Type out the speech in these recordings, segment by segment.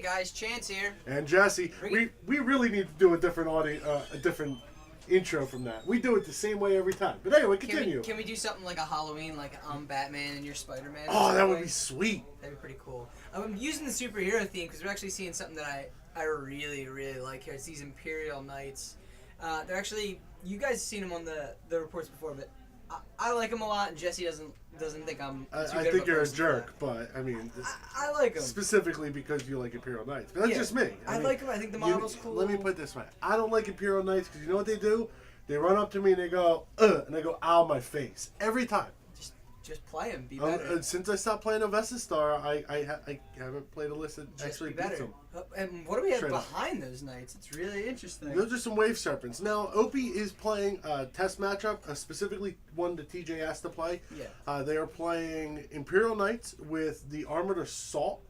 guys, Chance here. And Jesse. We really need to do a different intro from that. We do it the same way every time. But anyway, continue. Can we do something like a Halloween, like I'm Batman and you're Spider-Man? Oh, that would be sweet. That'd be pretty cool. I'm using the superhero theme because we're actually seeing something that I really, really like here. It's these Imperial Knights. They're actually, you guys have seen them on the reports before, but I like them a lot, and Jesse doesn't think I'm too I good think of you're a jerk, but I mean, I like them. Specifically because you like Imperial Knights. But that's just me. I like them. I think the model's cool. Let me put it this way. I don't like Imperial Knights because you know what they do? They run up to me and they go, ugh, and I go, ow, my face. Every time. Just play them. Be better. Since I stopped playing Avesta Star, I haven't played a list that actually beats them. And what do we have behind those knights? It's really interesting. Those are some Wave Serpents. Now, Opie is playing a test matchup, specifically one that TJ asked to play. Yeah. They are playing Imperial Knights with the Armored Assault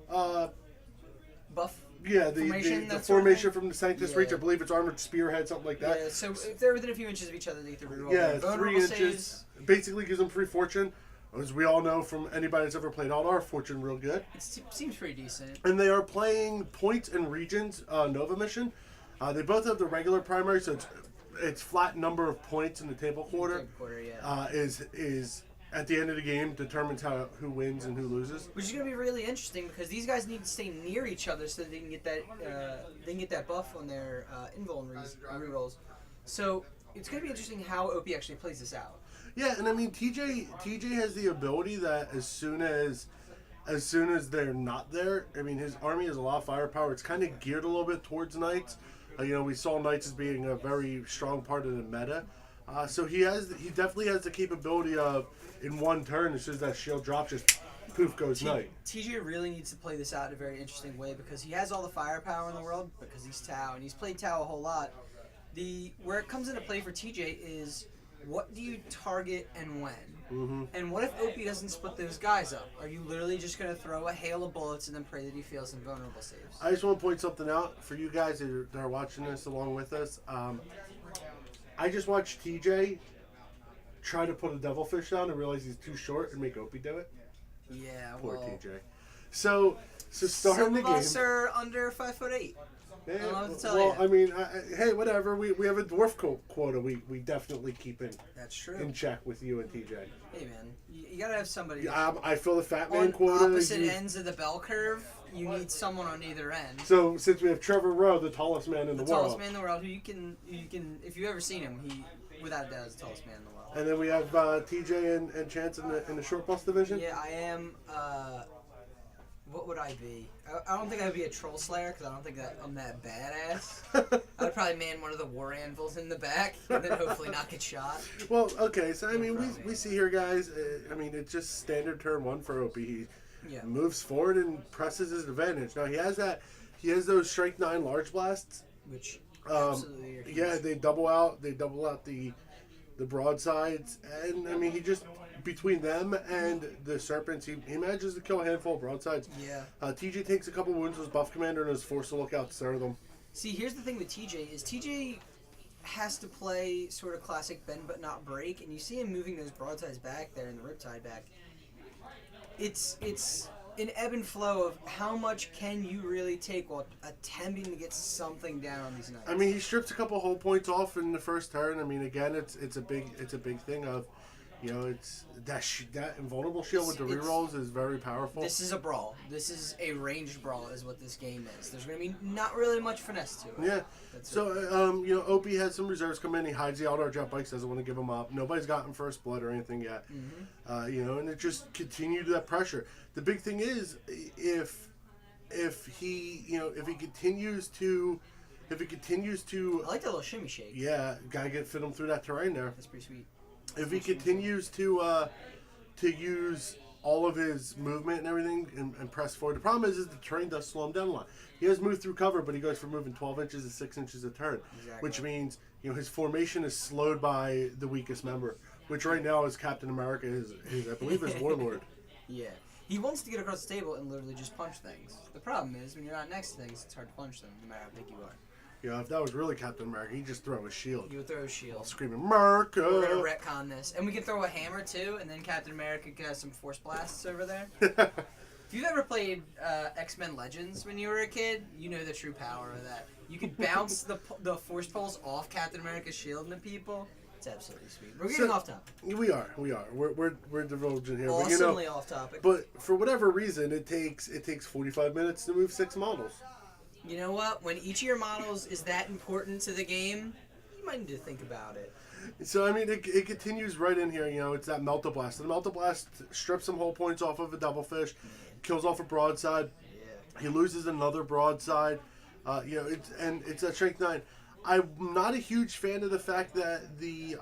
buff. Yeah, the formation from the Sanctus Reach. I believe it's Armored Spearhead, something like that. Yeah, so if they're within a few inches of each other, they get to reroll. Yeah, 3 inches. Basically gives them free fortune. As we all know from anybody that's ever played Eldar, fortune real good. It seems pretty decent. And they are playing Points and Regions Nova Mission. They both have the regular primary, so it's flat number of points in the table quarter. Is at the end of the game determines who wins and who loses. Which is going to be really interesting because these guys need to stay near each other so that they can get that buff on their invuln rerolls. So it's going to be interesting how OP actually plays this out. Yeah, and I mean TJ has the ability that as soon as they're not there, I mean his army has a lot of firepower. It's kind of geared a little bit towards Knights. We saw Knights as being a very strong part of the meta. So he definitely has the capability of, in one turn, as soon as that shield drops, just poof goes Knight. TJ really needs to play this out in a very interesting way because he has all the firepower in the world because he's Tau, and he's played Tau a whole lot. Where it comes into play for TJ is what do you target and when? Mm-hmm. And what if OP doesn't split those guys up? Are you literally just going to throw a hail of bullets and then pray that he fails some vulnerable saves? I just want to point something out for you guys that are watching this along with us. I just watched TJ try to put a devilfish down and realize he's too short and make Opie do it. Yeah, poor TJ. So starting the game. Some of us are under 5'8". Yeah, I don't know what to tell you. I mean, hey, whatever. We have a dwarf quota. We definitely keep in check with you and TJ. Hey man, you gotta have somebody. I feel the fat man on quota. Opposite ends of the bell curve. You need someone on either end. So since we have Trevor Rowe, the tallest man in the world. The tallest man in the world, who you can, if you've ever seen him, he without a doubt is the tallest man in the world. And then we have TJ and Chance in the short bus division. Yeah, I am. What would I be? I don't think I would be a troll slayer because I don't think that I'm that badass. I would probably man one of the war anvils in the back and then hopefully not get shot. Well, okay, so I mean, we see here, guys. I mean, it's just standard turn 1 for OP. He moves forward and presses his advantage. Now he has those strike 9 large blasts, which absolutely are huge. Yeah, they double out the broadsides, and I mean he just. Between them and the Serpents, he manages to kill a handful of broadsides. Yeah. TJ takes a couple wounds to his buff commander and is forced to look out to center them. See, here's the thing with TJ is TJ has to play sort of classic bend but not break, and you see him moving those broadsides back there and the riptide back. It's an ebb and flow of how much can you really take while attempting to get something down on these knights. I mean, he strips a couple whole points off in the first turn. I mean, again, it's a big thing of. It's that invulnerable shield with the rerolls is very powerful. This is a brawl. This is a ranged brawl is what this game is. There's going to be not really much finesse to it. Yeah. Opie has some reserves come in. He hides the Eldar jet bikes, doesn't want to give them up. Nobody's gotten first blood or anything yet. Mm-hmm. And it just continued that pressure. The big thing is if he continues to I like that little shimmy shake. Yeah, gotta fit him through that terrain there. That's pretty sweet. If he continues to use all of his movement and everything and press forward, the problem is the terrain does slow him down a lot. He does move through cover, but he goes from moving 12 inches to 6 inches a turn, which means his formation is slowed by the weakest member, which right now is Captain America. I believe his Warlord. Yeah, he wants to get across the table and literally just punch things. The problem is when you're not next to things, it's hard to punch them, no matter how big you are. If that was really Captain America, he'd just throw a shield. He would throw a shield. Screaming, America! We're going to retcon this. And we can throw a hammer, too, and then Captain America could have some force blasts over there. If you've ever played X-Men Legends when you were a kid, you know the true power of that. You could bounce the force pulse off Captain America's shield into people. It's absolutely sweet. We're getting off topic. We are. We're divulging here. Awesomely off topic. But for whatever reason, it takes 45 minutes to move 6 models. You know what? When each of your models is that important to the game, you might need to think about it. So, I mean, it continues right in here. You know, it's that Melt-A-Blast. The Melt-A-Blast strips some hull points off of a Devilfish, kills off a broadside. Yeah. He loses another broadside. You know, it's a strength 9. I'm not a huge fan of the fact that the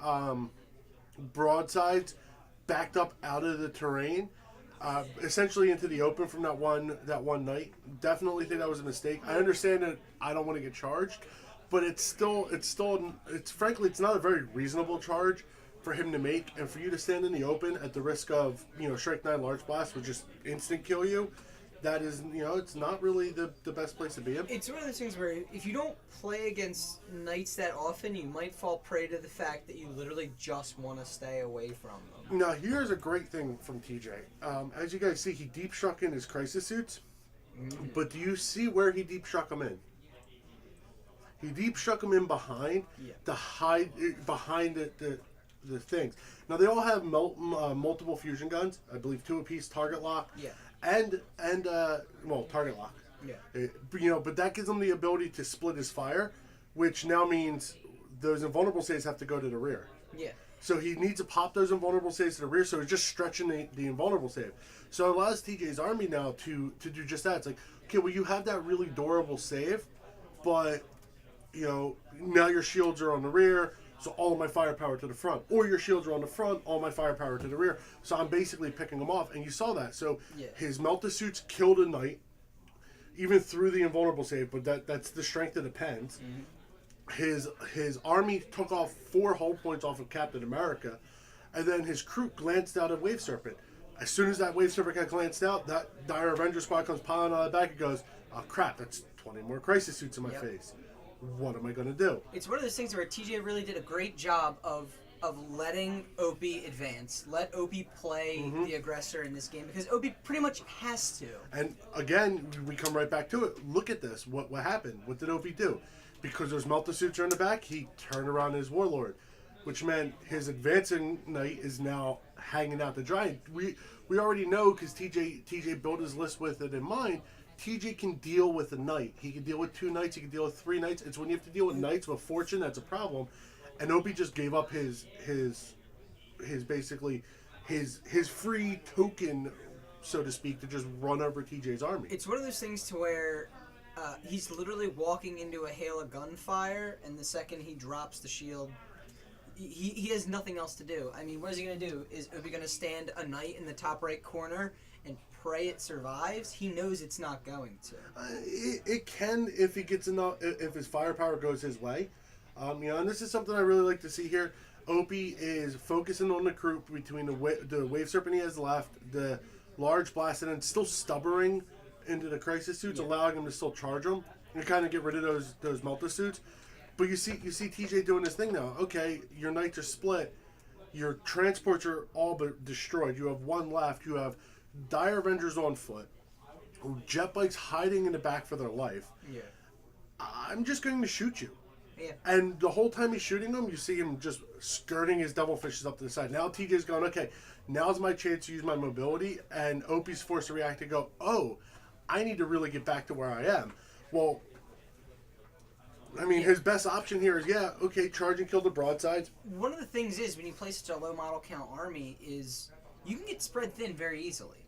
broadsides backed up out of the terrain, essentially into the open from that one night. Definitely think that was a mistake. I understand that I don't want to get charged, but it's frankly it's not a very reasonable charge for him to make, and for you to stand in the open at the risk of, you know, strike 9 large blast would just instant kill you. That is, you know, it's not really the best place to be in. It's one of those things where if you don't play against knights that often, you might fall prey to the fact that you literally just want to stay away from them. Now, here's a great thing from TJ. As you guys see, he deep struck in his crisis suits, but do you see where he deep struck them in? He deep struck them in behind behind the things. Now, they all have multiple fusion guns. I believe 2 apiece, target lock. Yeah. And target lock. Yeah. You know, but that gives him the ability to split his fire, which now means those invulnerable saves have to go to the rear. Yeah. So he needs to pop those invulnerable saves to the rear, so he's just stretching the invulnerable save. So it allows TJ's army now to do just that. It's like, okay, well, you have that really durable save, but, you know, now your shields are on the rear, so all of my firepower to the front. Or your shields are on the front, all my firepower to the rear. So I'm basically picking them off, and you saw that. So his Melt-A-Suits killed a knight, even through the invulnerable save, but that's the strength of the pens. Mm-hmm. His army took off 4 hull points off of Captain America, and then his crew glanced out at Wave Serpent. As soon as that Wave Serpent got glanced out, that Dire Avenger squad comes piling on the back and goes, oh crap, that's 20 more crisis suits in my face. What am I going to do? It's one of those things where TJ really did a great job of letting OP advance. Let OP play the aggressor in this game, because OP pretty much has to. And again, we come right back to it. Look at this. What happened? What did OP do? Because those Melt-A-Suits are in the back, he turned around his Warlord, which meant his advancing knight is now hanging out to dry. We already know, because TJ built his list with it in mind. TJ can deal with a knight. He can deal with 2 knights. He can deal with 3 knights. It's when you have to deal with knights with fortune that's a problem. And Opie just gave up his basically his free token, so to speak, to just run over TJ's army. It's one of those things to where he's literally walking into a hail of gunfire, and the second he drops the shield, he has nothing else to do. I mean, what is he going to do? Is Opie going to stand a knight in the top right corner and pray it survives? He knows it's not going to. It can if he gets enough, if his firepower goes his way. You know, and this is something I really like to see here. Opie is focusing on the crew between the Wave Serpent he has left, the large blast, and then still stubbering into the crisis suits, allowing him to still charge them and kind of get rid of those Melt-A-Suits. But you see TJ doing this thing now. Okay, your knights are split. Your transports are all but destroyed. You have 1 left. You have Dire Avengers on foot. Jet bikes hiding in the back for their life. Yeah. I'm just going to shoot you. Yeah. And the whole time he's shooting them, you see him just skirting his Devilfishes up to the side. Now TJ's going, okay, now's my chance to use my mobility, and Opie's forced to react and go, oh, I need to really get back to where I am. Well, I mean, his best option here is, okay, charge and kill the broadsides. One of the things is, when you play such a low model count army, is you can get spread thin very easily.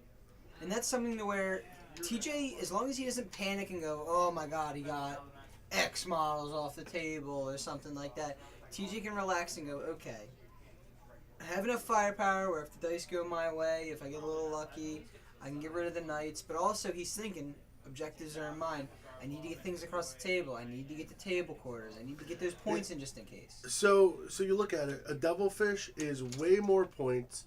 And that's something to where TJ, as long as he doesn't panic and go, oh my god, he got X models off the table or something like that, TJ can relax and go, okay, I have enough firepower where if the dice go my way, if I get a little lucky, I can get rid of the knights. But also he's thinking, objectives are in mind. I need to get things across the table. I need to get the table quarters. I need to get those points in just in case. So you look at it, a Devilfish is way more points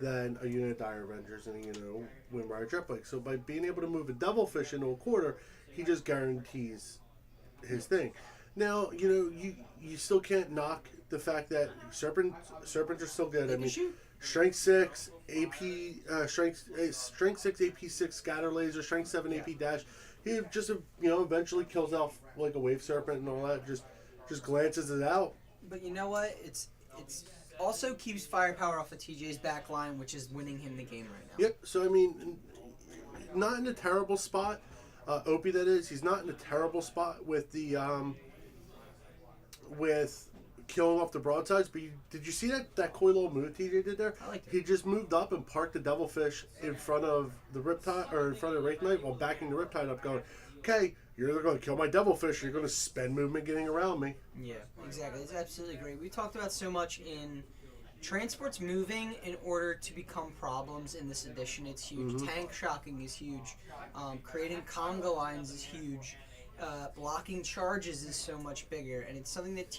than a unit of Dire Avengers and a unit of Windrider Jet Bike. So by being able to move a Devilfish into a quarter, he just guarantees his thing. Now, you know, you still can't knock the fact that Serpents are still good. They can shoot. Strength 6 AP strength 6 AP 6 scatter laser, strength 7 AP dash. He just eventually kills off like a wave serpent and all that. Just glances it out. But you know what? It's also keeps firepower off of TJ's back line, which is winning him the game right now. Yep. So I mean, not in a terrible spot. Opie, that is. He's not in a terrible spot with the with killing off the broadsides. But did you see that cool little move TJ did there? I liked it. He just moved up and parked the Devilfish in front of the Riptide, or in front of the Wraith Knight, while backing the Riptide up, going, "Okay, you're either going to kill my Devilfish, or you're going to spend movement getting around me." Yeah, exactly. It's absolutely great. We talked about so much in transports moving in order to become problems in this edition. It's huge. Mm-hmm. Tank shocking is huge. Creating conga lines is huge. Blocking charges is so much bigger, and it's something that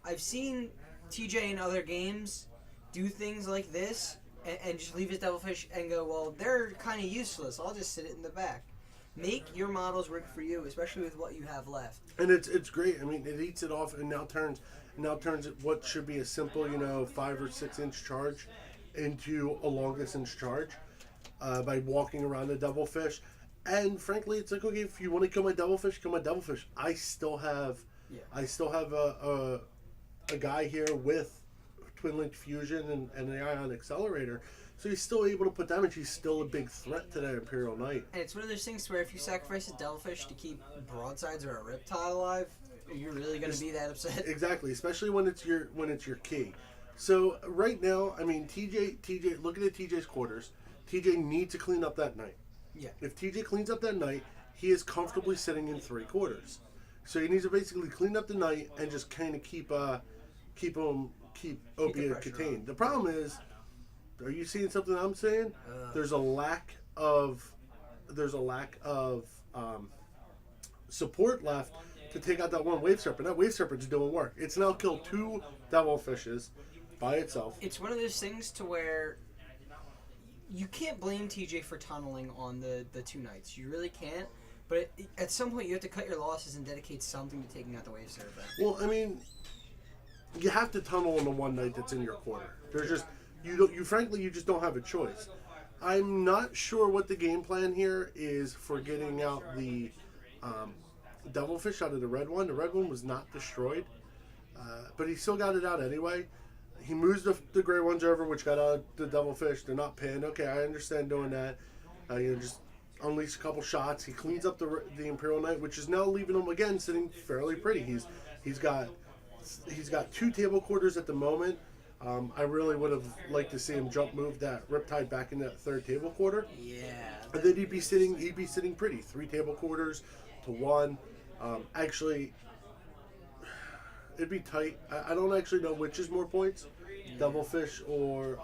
I've seen TJ in other games do things like this and just leave his Devilfish and go, well, they're kind of useless. I'll just sit it in the back. Make your models work for you, especially with what you have left. And it's great. I mean, it eats it off and now turns what should be a simple 5 or 6 inch charge into a long distance charge by walking around the Devilfish. And frankly, it's like, okay, if you want to kill my Devilfish, kill my Devilfish. I still have a guy here with Twin Link Fusion and the Ion Accelerator. So he's still able to put damage. He's still a big threat to that Imperial Knight. And it's one of those things where if you sacrifice a Devilfish to keep broadsides or a Riptide alive, you're really going to be that upset. Exactly, especially when it's your key. So right now, I mean, TJ, looking at TJ's quarters, TJ needs to clean up that Knight. Yeah. If TJ cleans up that Knight, he is comfortably sitting in 3 quarters. So he needs to basically clean up the Knight and just kind of keep Opie contained. The problem is, are you seeing something I'm saying? There's a lack of support left to take out that one Wave Serpent. That Wave Serpent's doing work. It's now killed 2 Devilfishes by itself. It's one of those things to where you can't blame TJ for tunneling on the 2 Knights. You really can't. But at some point, you have to cut your losses and dedicate something to taking out the Wave Serpent. Well, I mean, you have to tunnel on the one Knight that's in your corner. There's just you just don't have a choice. I'm not sure what the game plan here is for getting out the Devilfish out of the red one. The red one was not destroyed, but he still got it out anyway. He moves the gray ones over, which got out the Devilfish. They're not pinned. Okay, I understand doing that. Just unleash a couple shots. He cleans up the Imperial Knight, which is now leaving him again sitting fairly pretty. He's got 2 table quarters at the moment. I really would have liked to see him jump move that Riptide back in that 3rd table quarter. Yeah. And then he'd be sitting pretty. 3 table quarters to 1. Actually, it'd be tight. I don't actually know which is more points, Devilfish or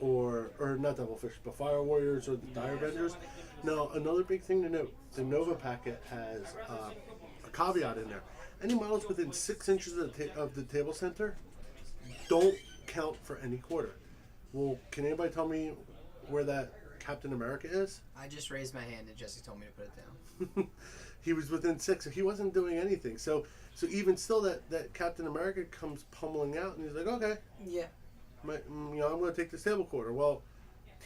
not Devilfish, but Fire Warriors or the Dire Avengers. Now, another big thing to note: the Nova packet has a caveat in there. Any models within 6 inches of the table center don't count for any quarter. Well, can anybody tell me where that Captain America is? I just raised my hand and Jesse told me to put it down. He was within 6. He wasn't doing anything. So even still, that Captain America comes pummeling out, and he's like, okay, Yeah. I'm going to take this table quarter. Well,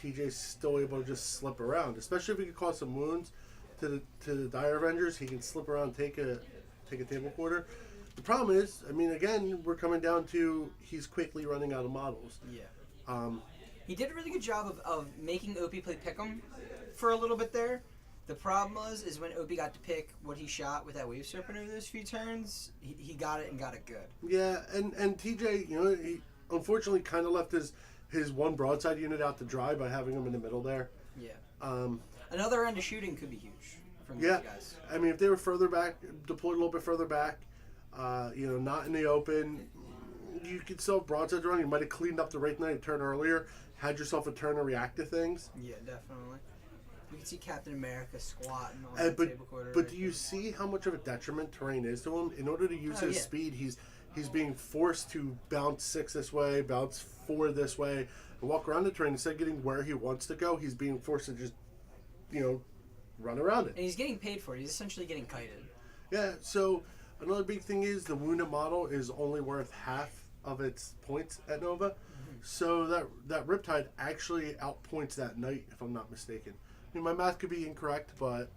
TJ's still able to just slip around, especially if he could cause some wounds to the Dire Avengers. He can slip around, take a table quarter. The problem is, I mean, again, we're coming down to he's quickly running out of models. Yeah. He did a really good job of making Opie play pick'em for a little bit there. The problem is when Opie got to pick what he shot with that Wave Serpent over those few turns, he got it and got it good. Yeah, and TJ, he unfortunately kind of left his one broadside unit out to dry by having him in the middle there. Yeah. Another round of shooting could be huge from these guys. I mean, if they were further back, deployed a little bit further back, not in the open, you could still have broadsides around. You might have cleaned up the Wraith Knight a turn earlier, had yourself a turn to react to things. Yeah, definitely. You can see Captain America squatting on the table quarter. But do you see how much of a detriment terrain is to him? In order to use his speed, he's being forced to bounce 6 this way, bounce 4 this way, and walk around the terrain. Instead of getting where he wants to go, he's being forced to just, run around it. And he's getting paid for it. He's essentially getting kited. Yeah, so another big thing is the wounded model is only worth half of its points at Nova. So that Riptide actually outpoints that Knight, if I'm not mistaken. I mean, my math could be incorrect, but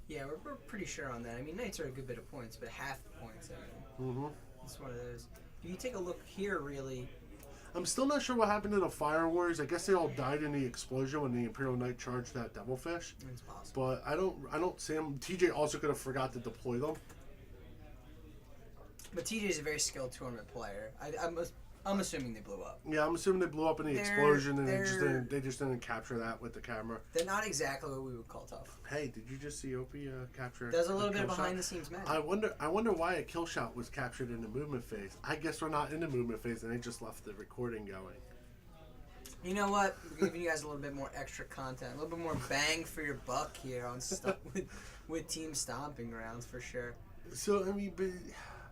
Yeah, we're pretty sure on that. I mean, Knights are a good bit of points, but half the points, I mean, it's one of those. If you take a look here, really, I'm still not sure what happened to the Fire Warriors. I guess they all died in the explosion when the Imperial Knight charged that Devilfish. it's possible. But I don't see them. TJ also could have forgot to deploy them. But TJ is a very skilled tournament player. I'm assuming they blew up. Yeah, I'm assuming they blew up in the They're- explosion and they're- they just didn't capture that with the camera. They're not exactly what we would call tough. Hey, did you just see Opie capture? There's a little bit kill of shot? behind the scenes magic. I wonder why a kill shot was captured in the movement phase. I guess we're not in the movement phase and they just left the recording going. You know what? We're giving you guys a little bit more extra content, a little bit more bang for your buck here on stuff with Team Stomping Grounds for sure. So I mean, but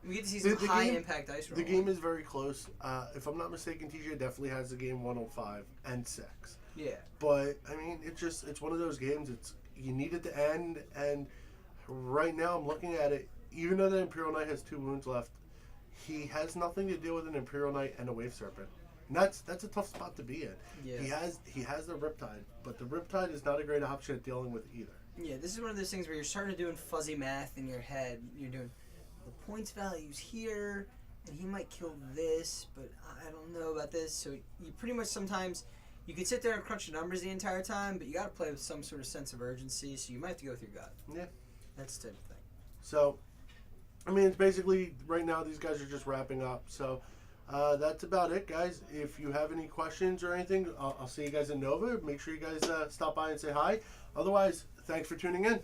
We get to see some The high game- impact dice roll. the game is very close. If I'm not mistaken, TJ definitely has the game 105 and 6. Yeah. But I mean, it's one of those games. You need it to end, and right now I'm looking at it. Even though the Imperial Knight has 2 wounds left, he has nothing to deal with an Imperial Knight and a Wave Serpent. And that's a tough spot to be in. Yeah. He has the Riptide, but the Riptide is not a great option at dealing with either. Yeah, this is one of those things where you're starting to doing fuzzy math in your head. You're doing the points values here, and he might kill this, but I don't know about this. So you pretty much sometimes you can sit there and crunch the numbers the entire time, but you got to play with some sort of sense of urgency. So you might have to go with your gut. Yeah. That's the type of thing. So, I mean, it's basically right now these guys are just wrapping up. So that's about it, guys. If you have any questions or anything, I'll see you guys in Nova. Make sure you guys stop by and say hi. Otherwise, thanks for tuning in.